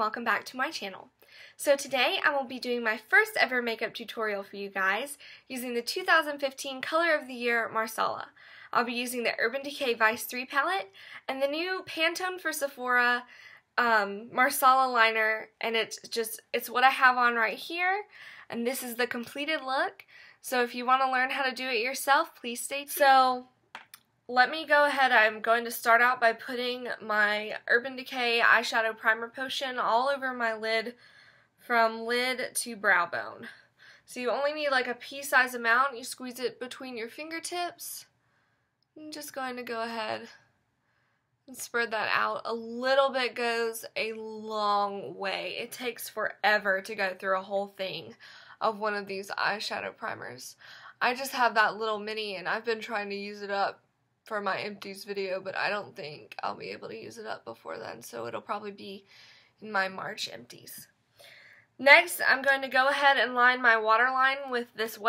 welcome back to my channel. So today I will be doing my first ever makeup tutorial for you guys using the 2015 Color of the Year Marsala. I'll be using the Urban Decay Vice 3 palette and the new Pantone for Sephora Marsala liner, and it's what I have on right here, and this is the completed look. So if you want to learn how to do it yourself, please stay tuned. So let me go ahead. I'm going to start out by putting my Urban Decay eyeshadow primer potion all over my lid from lid to brow bone. So you only need like a pea-size amount. You squeeze it between your fingertips. I'm just going to go ahead and spread that out. A little bit goes a long way. It takes forever to go through a whole thing of one of these eyeshadow primers. I just have that little mini and I've been trying to use it up for my empties video, but I don't think I'll be able to use it up before then, so it'll probably be in my March empties. Next, I'm going to go ahead and line my waterline with this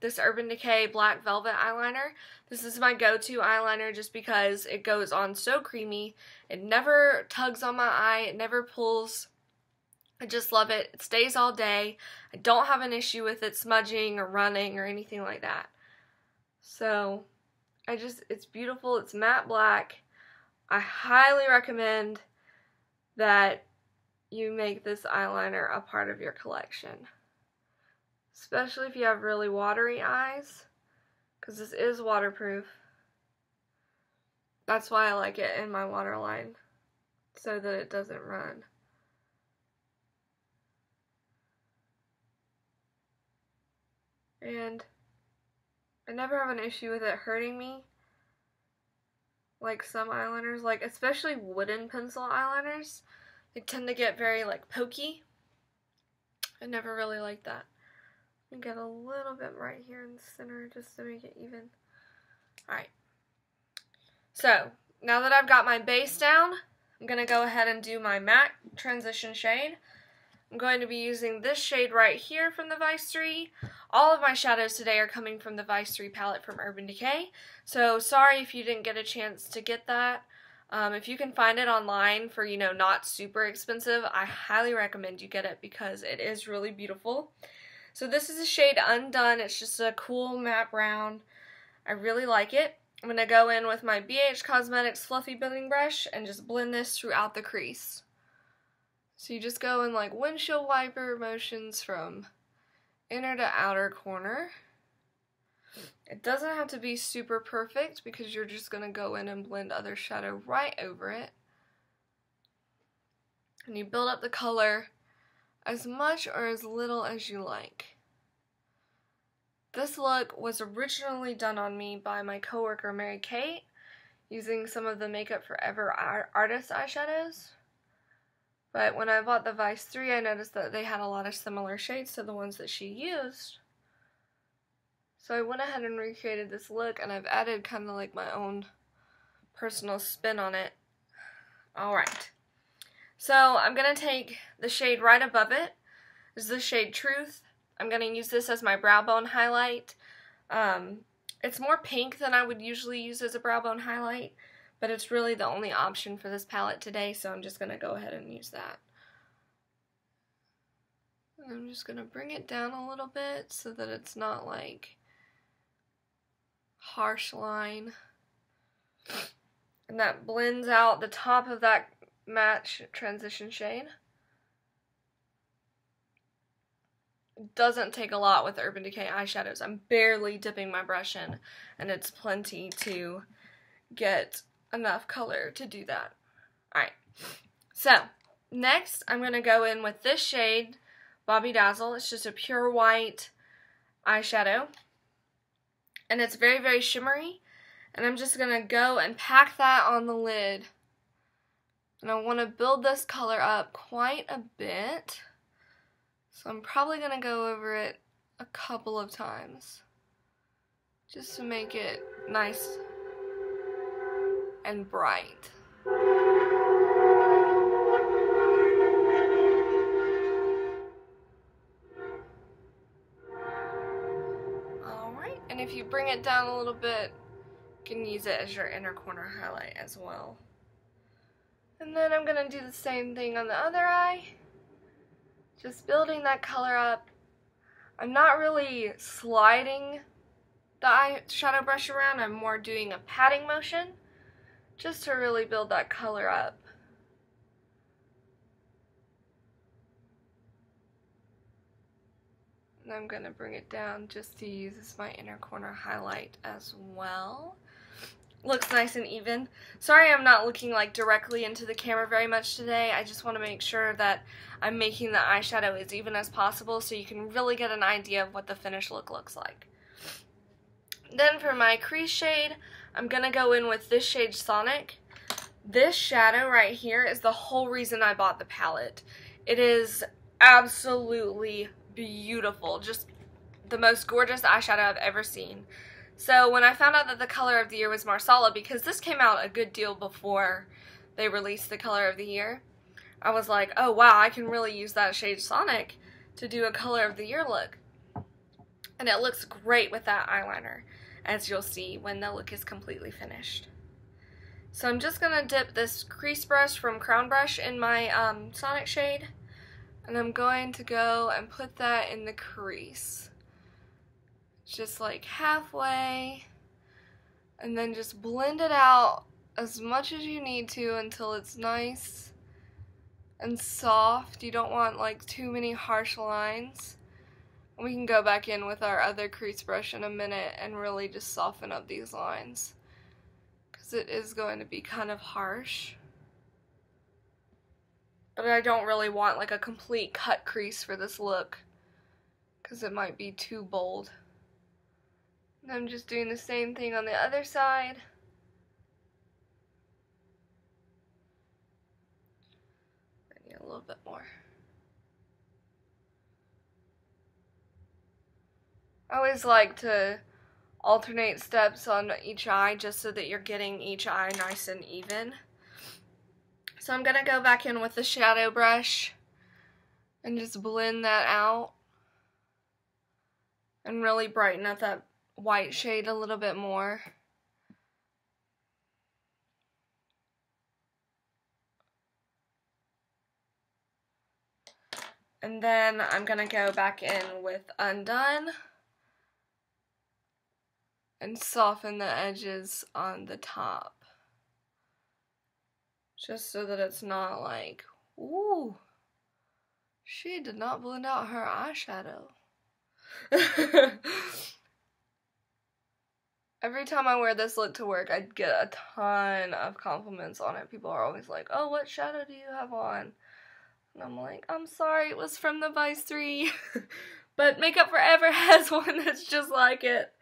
this Urban Decay Black Velvet eyeliner. This is my go-to eyeliner just because it goes on so creamy. It never tugs on my eye. It never pulls. I just love it. It stays all day. I don't have an issue with it smudging or running or anything like that. So it's beautiful. It's matte black. I highly recommend that you make this eyeliner a part of your collection, especially if you have really watery eyes, because this is waterproof. That's why I like it in my waterline, so that it doesn't run. And I never have an issue with it hurting me like some eyeliners, like especially wooden pencil eyeliners. They tend to get very like pokey. I never really like that. Let me get a little bit right here in the center just to make it even. Alright. So, now that I've got my base down, I'm going to go ahead and do my matte transition shade. I'm going to be using this shade right here from the Vice 3. All of my shadows today are coming from the Vice 3 palette from Urban Decay. So sorry if you didn't get a chance to get that. If you can find it online for, not super expensive, I highly recommend you get it because it is really beautiful. So this is the shade Undone. It's just a cool matte brown. I really like it. I'm going to go in with my BH Cosmetics Fluffy Blending Brush and just blend this throughout the crease. So you just go in like windshield wiper motions from inner to outer corner. It doesn't have to be super perfect because you're just going to go in and blend other shadow right over it. And you build up the color as much or as little as you like. This look was originally done on me by my coworker Mary Kate using some of the Makeup Forever Artist eyeshadows. But when I bought the Vice 3, I noticed that they had a lot of similar shades to the ones that she used. So I went ahead and recreated this look, and I've added kind of like my own personal spin on it. Alright. So I'm going to take the shade right above it. This is the shade Truth. I'm going to use this as my brow bone highlight. It's more pink than I would usually use as a brow bone highlight, but it's really the only option for this palette today, so I'm just going to go ahead and use that. And I'm just going to bring it down a little bit so that it's not like harsh line. And that blends out the top of that matte transition shade. It doesn't take a lot with Urban Decay eyeshadows. I'm barely dipping my brush in, and it's plenty to get enough color to do that. Alright, so next I'm going to go in with this shade, Bobby Dazzle. It's just a pure white eyeshadow, and it's very, very shimmery, and I'm just going to go and pack that on the lid. And I want to build this color up quite a bit, so I'm probably going to go over it a couple of times just to make it nice and bright. Alright, and if you bring it down a little bit, you can use it as your inner corner highlight as well. And then I'm going to do the same thing on the other eye. Just building that color up. I'm not really sliding the eyeshadow brush around. I'm more doing a patting motion just to really build that color up. And I'm going to bring it down just to use as my inner corner highlight as well. Looks nice and even. Sorry I'm not looking like directly into the camera very much today. I just want to make sure that I'm making the eyeshadow as even as possible so you can really get an idea of what the finished look looks like. Then for my crease shade, I'm going to go in with this shade Sonic. This shadow right here is the whole reason I bought the palette. It is absolutely beautiful. Just the most gorgeous eyeshadow I've ever seen. So when I found out that the color of the year was Marsala, because this came out a good deal before they released the color of the year, I was like, oh wow, I can really use that shade Sonic to do a color of the year look. And it looks great with that eyeliner, as you'll see when the look is completely finished. So I'm just going to dip this crease brush from Crown Brush in my Sonic shade, and I'm going to go and put that in the crease. Just like halfway, and then just blend it out as much as you need to until it's nice and soft. You don't want like too many harsh lines. We can go back in with our other crease brush in a minute and really just soften up these lines, because it is going to be kind of harsh. But I don't really want like a complete cut crease for this look, because it might be too bold. And I'm just doing the same thing on the other side. I need a little bit more. I always like to alternate steps on each eye just so that you're getting each eye nice and even. So I'm going to go back in with the shadow brush and just blend that out and really brighten up that white shade a little bit more. And then I'm going to go back in with Undone and soften the edges on the top. Just so that it's not like, ooh, she did not blend out her eyeshadow. Every time I wear this look to work, I get a ton of compliments on it. People are always like, oh, what shadow do you have on? And I'm like, I'm sorry, it was from the Vice 3. But Makeup Forever has one that's just like it.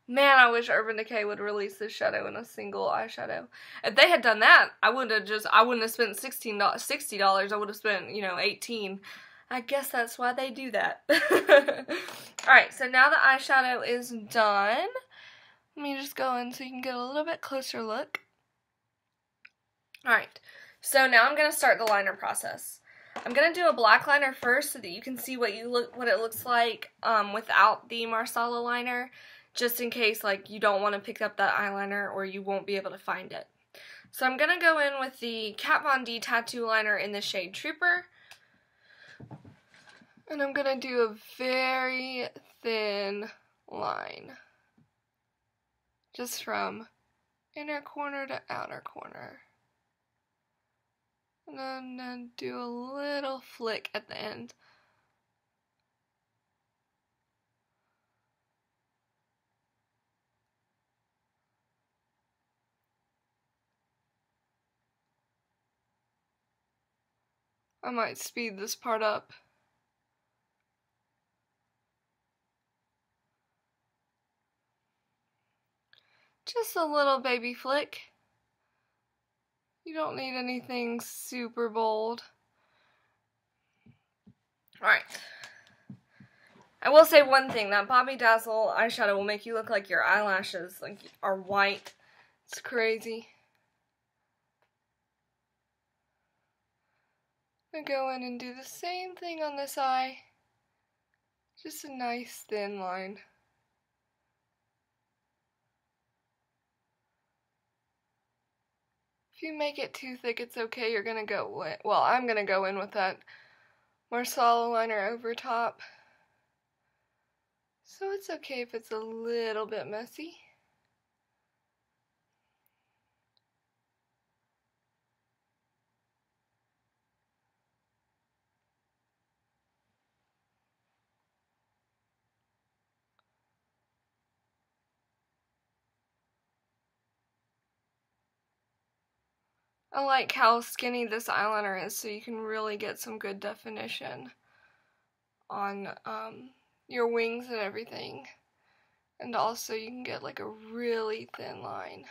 Man, I wish Urban Decay would release this shadow in a single eyeshadow. If they had done that, I wouldn't have spent $60. I would have spent, $18. I guess that's why they do that. Alright, so now the eyeshadow is done. Let me just go in so you can get a little bit closer look. Alright, so now I'm going to start the liner process. I'm going to do a black liner first so that you can see what it looks like without the Marsala liner, just in case you don't want to pick up that eyeliner or you won't be able to find it. So I'm going to go in with the Kat Von D Tattoo Liner in the shade Trooper. And I'm going to do a very thin line. Just from inner corner to outer corner. And then do a little flick at the end. I might speed this part up. Just a little baby flick. You don't need anything super bold. Alright. I will say one thing, that Bobbi Dazzle eyeshadow will make you look like your eyelashes are white. It's crazy. I go in and do the same thing on this eye. Just a nice thin line. If you make it too thick, it's okay. You're gonna go in, well, I'm gonna go in with that Marsala liner over top. So it's okay if it's a little bit messy. I like how skinny this eyeliner is, so you can really get some good definition on your wings and everything. And also you can get like a really thin line.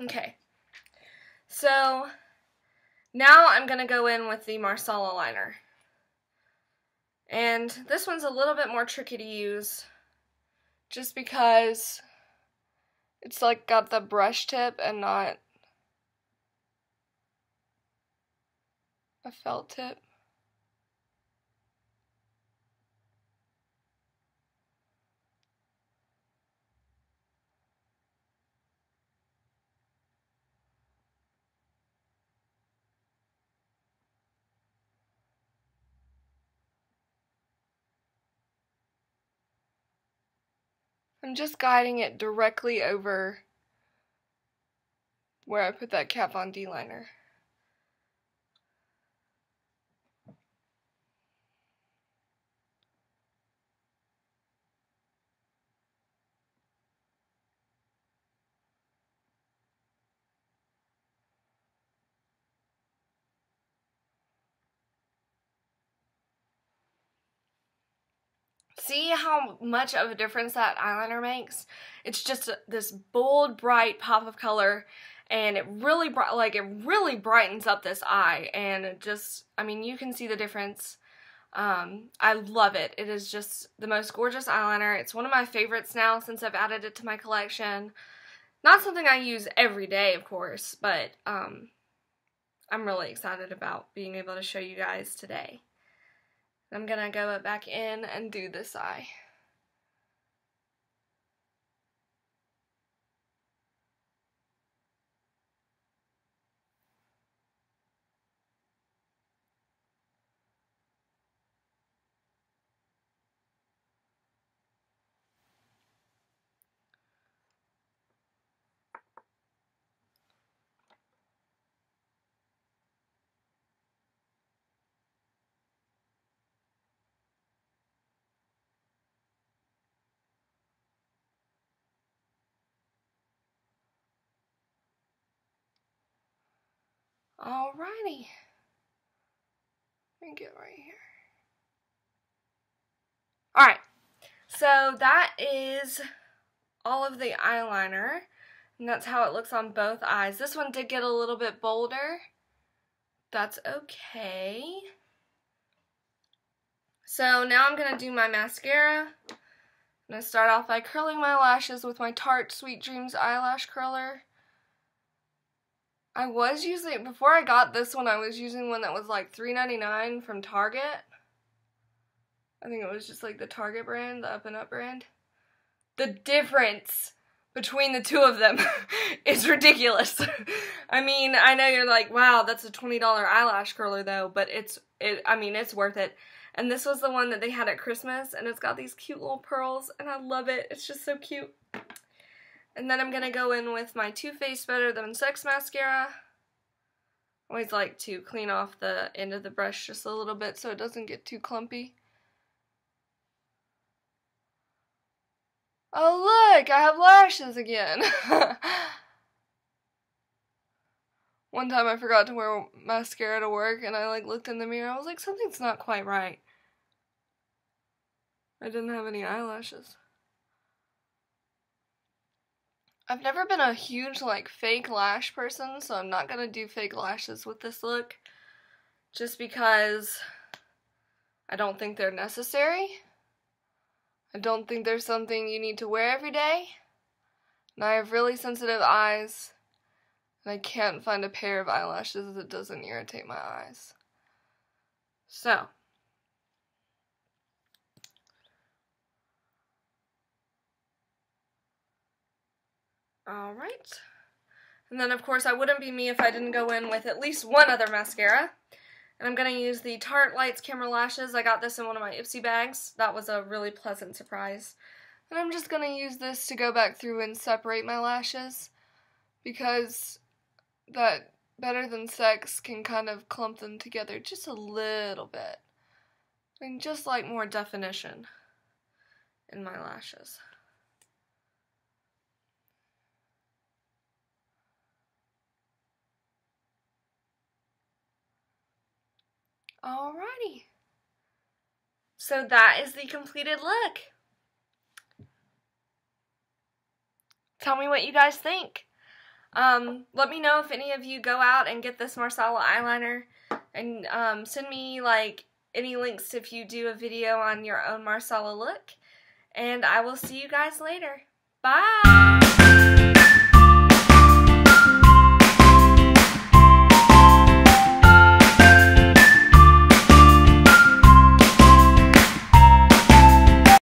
Okay, so now I'm going to go in with the Marsala liner. And this one's a little bit more tricky to use just because it's like got the brush tip and not a felt tip. I'm just guiding it directly over where I put that Kat Von D liner. See how much of a difference that eyeliner makes? It's just this bold, bright pop of color, and it really brightens up this eye, and it just, I mean, you can see the difference. I love it. It is just the most gorgeous eyeliner. It's one of my favorites now since I've added it to my collection. Not something I use every day, of course, but I'm really excited about being able to show you guys today. I'm gonna go back in and do this eye. Alrighty. Let me get right here. Alright, so that is all of the eyeliner, and that's how it looks on both eyes. This one did get a little bit bolder. That's okay. So now I'm going to do my mascara. I'm going to start off by curling my lashes with my Tarte Sweet Dreams eyelash curler. I was using, before I got this one, I was using one that was like $3.99 from Target. I think it was just like the Target brand, the Up and Up brand. The difference between the two of them is ridiculous. I mean, I know you're like, wow, that's a $20 eyelash curler though, but I mean, it's worth it. And this was the one that they had at Christmas, and it's got these cute little pearls, and I love it. It's just so cute. And then I'm going to go in with my Too Faced Better Than Sex mascara. I always like to clean off the end of the brush just a little bit so it doesn't get too clumpy. Oh look, I have lashes again. One time I forgot to wear mascara to work, and I like looked in the mirror. I was like, something's not quite right. I didn't have any eyelashes. I've never been a huge like fake lash person, so I'm not gonna do fake lashes with this look, just because I don't think they're necessary. I don't think there's something you need to wear every day, and I have really sensitive eyes, and I can't find a pair of eyelashes that doesn't irritate my eyes. So, alright, And then, of course, I wouldn't be me if I didn't go in with at least one other mascara. And I'm going to use the Tarte Lights Camera Lashes. I got this in one of my Ipsy bags. That was a really pleasant surprise. And I'm just going to use this to go back through and separate my lashes, because that Better Than Sex can kind of clump them together just a little bit. And just like more definition in my lashes. Alrighty. So that is the completed look. Tell me what you guys think. Let me know if any of you go out and get this Marsala eyeliner, and send me like any links if you do a video on your own Marsala look. And I will see you guys later. Bye!